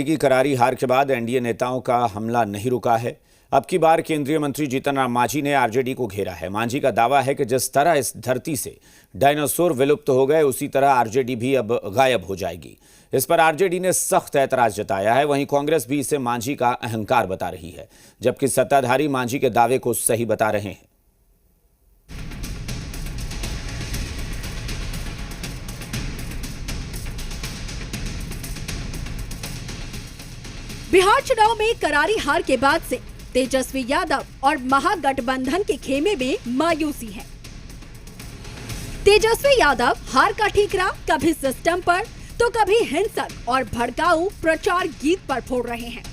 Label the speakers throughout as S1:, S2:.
S1: की करारी हार के बाद एनडीए नेताओं का हमला नहीं रुका है। अब की बार केंद्रीय मंत्री जीतन राम मांझी ने आरजेडी को घेरा है। मांझी का दावा है कि जिस तरह इस धरती से डायनासोर विलुप्त हो गए, उसी तरह आरजेडी भी अब गायब हो जाएगी। इस पर आरजेडी ने सख्त ऐतराज जताया है। वहीं कांग्रेस भी इसे मांझी का अहंकार बता रही है, जबकि सत्ताधारी मांझी के दावे को सही बता रहे हैं।
S2: बिहार चुनाव में करारी हार के बाद से तेजस्वी यादव और महागठबंधन के खेमे में मायूसी है। तेजस्वी यादव हार का ठीकरा कभी सिस्टम पर तो कभी हिंसक और भड़काऊ प्रचार गीत पर फोड़ रहे हैं।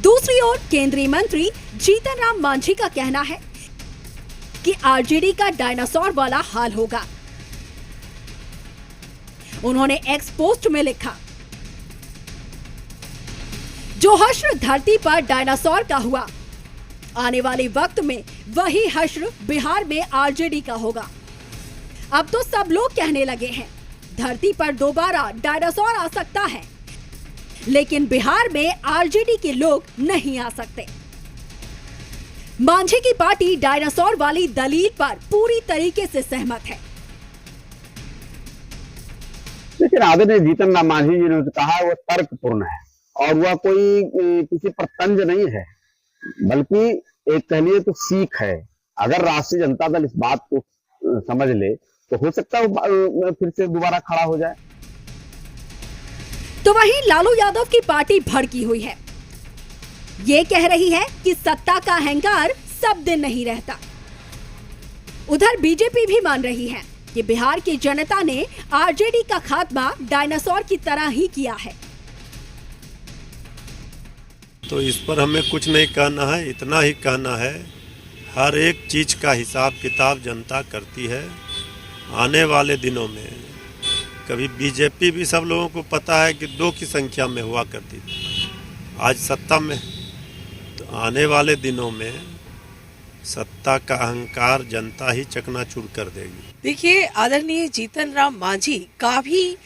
S2: दूसरी ओर केंद्रीय मंत्री जीतन राम मांझी का कहना है कि आरजेडी का डायनासोर वाला हाल होगा। उन्होंने एक्स पोस्ट में लिखा, जो हश्र धरती पर डायनासोर का हुआ, आने वाले वक्त में वही हश्र बिहार में आरजेडी का होगा। अब तो सब लोग कहने लगे हैं धरती पर दोबारा डायनासोर आ सकता है, लेकिन बिहार में आरजेडी के लोग नहीं आ सकते। मांझी की पार्टी डायनासोर वाली दलील पर पूरी तरीके से सहमत है।
S3: लेकिन आदरणीय जीतन राम मांझी जी ने कहा वो तर्कपूर्ण है और वह कोई किसी पर तंज नहीं है, बल्कि एक कह लिए तो सीख है। अगर राष्ट्रीय जनता दल इस बात को समझ ले तो हो सकता है वो फिर से दोबारा खड़ा हो जाए।
S2: तो वहीं लालू यादव की पार्टी भड़की हुई है। ये कह रही है कि सत्ता का अहंकार सब दिन नहीं रहता। उधर बीजेपी भी मान रही है कि बिहार की जनता ने आरजेडी का खात्मा डायनासोर की तरह ही किया है।
S4: तो इस पर हमें कुछ नहीं कहना है, इतना ही कहना है हर एक चीज का हिसाब किताब जनता करती है। आने वाले दिनों में कभी बीजेपी भी सब लोगों को पता है कि 2 की संख्या में हुआ करती थी, आज सत्ता में। तो आने वाले दिनों में सत्ता का अहंकार जनता ही चकनाचूर कर देगी।
S5: देखिए, आदरणीय जीतन राम मांझी काफी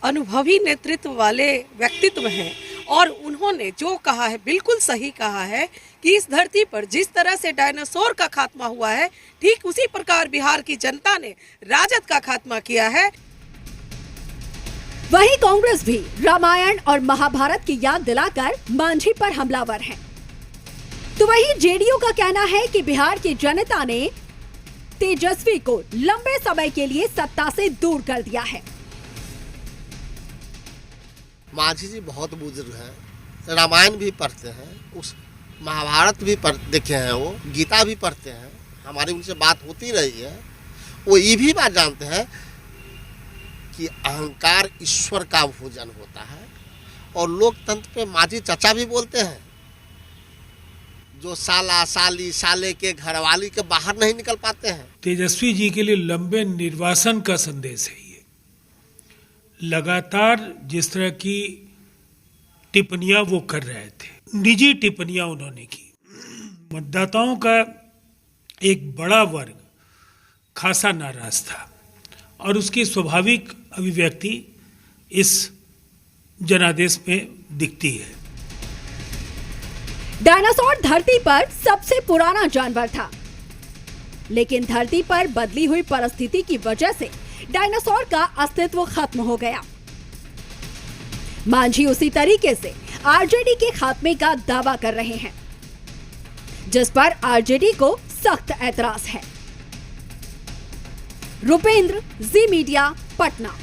S5: अनुभवी नेतृत्व वाले व्यक्तित्व हैं और उन्होंने जो कहा है बिल्कुल सही कहा है कि इस धरती पर जिस तरह से डायनासोर का खात्मा हुआ है, ठीक उसी प्रकार बिहार की जनता ने राजद का खात्मा किया है।
S2: वहीं कांग्रेस भी रामायण और महाभारत की याद दिलाकर मांझी पर हमलावर है। तो वहीं जेडीयू का कहना है कि बिहार की जनता ने तेजस्वी को लंबे समय के लिए सत्ता से दूर कर दिया है।
S6: मांझी जी बहुत बुजुर्ग हैं, रामायण भी पढ़ते हैं, उस महाभारत भी देखे हैं, वो गीता भी पढ़ते हैं, हमारी उनसे बात होती रही है। वो ये भी बात जानते हैं कि अहंकार ईश्वर का भोजन होता है और लोकतंत्र पे मांझी चचा भी बोलते हैं। जो साला साली साले के घरवाली के बाहर नहीं निकल पाते हैं।
S7: तेजस्वी जी के लिए लंबे निर्वासन का संदेश है। लगातार जिस तरह की टिप्पणियां वो कर रहे थे, निजी टिप्पणियां उन्होंने की, मतदाताओं का एक बड़ा वर्ग खासा नाराज था और उसकी स्वाभाविक अभिव्यक्ति इस जनादेश में दिखती है।
S2: डायनासोर धरती पर सबसे पुराना जानवर था, लेकिन धरती पर बदली हुई परिस्थिति की वजह से डायनासोर का अस्तित्व खत्म हो गया। मांझी उसी तरीके से आरजेडी के खात्मे का दावा कर रहे हैं, जिस पर आरजेडी को सख्त ऐतराज है। रुपेंद्र, जी मीडिया, पटना।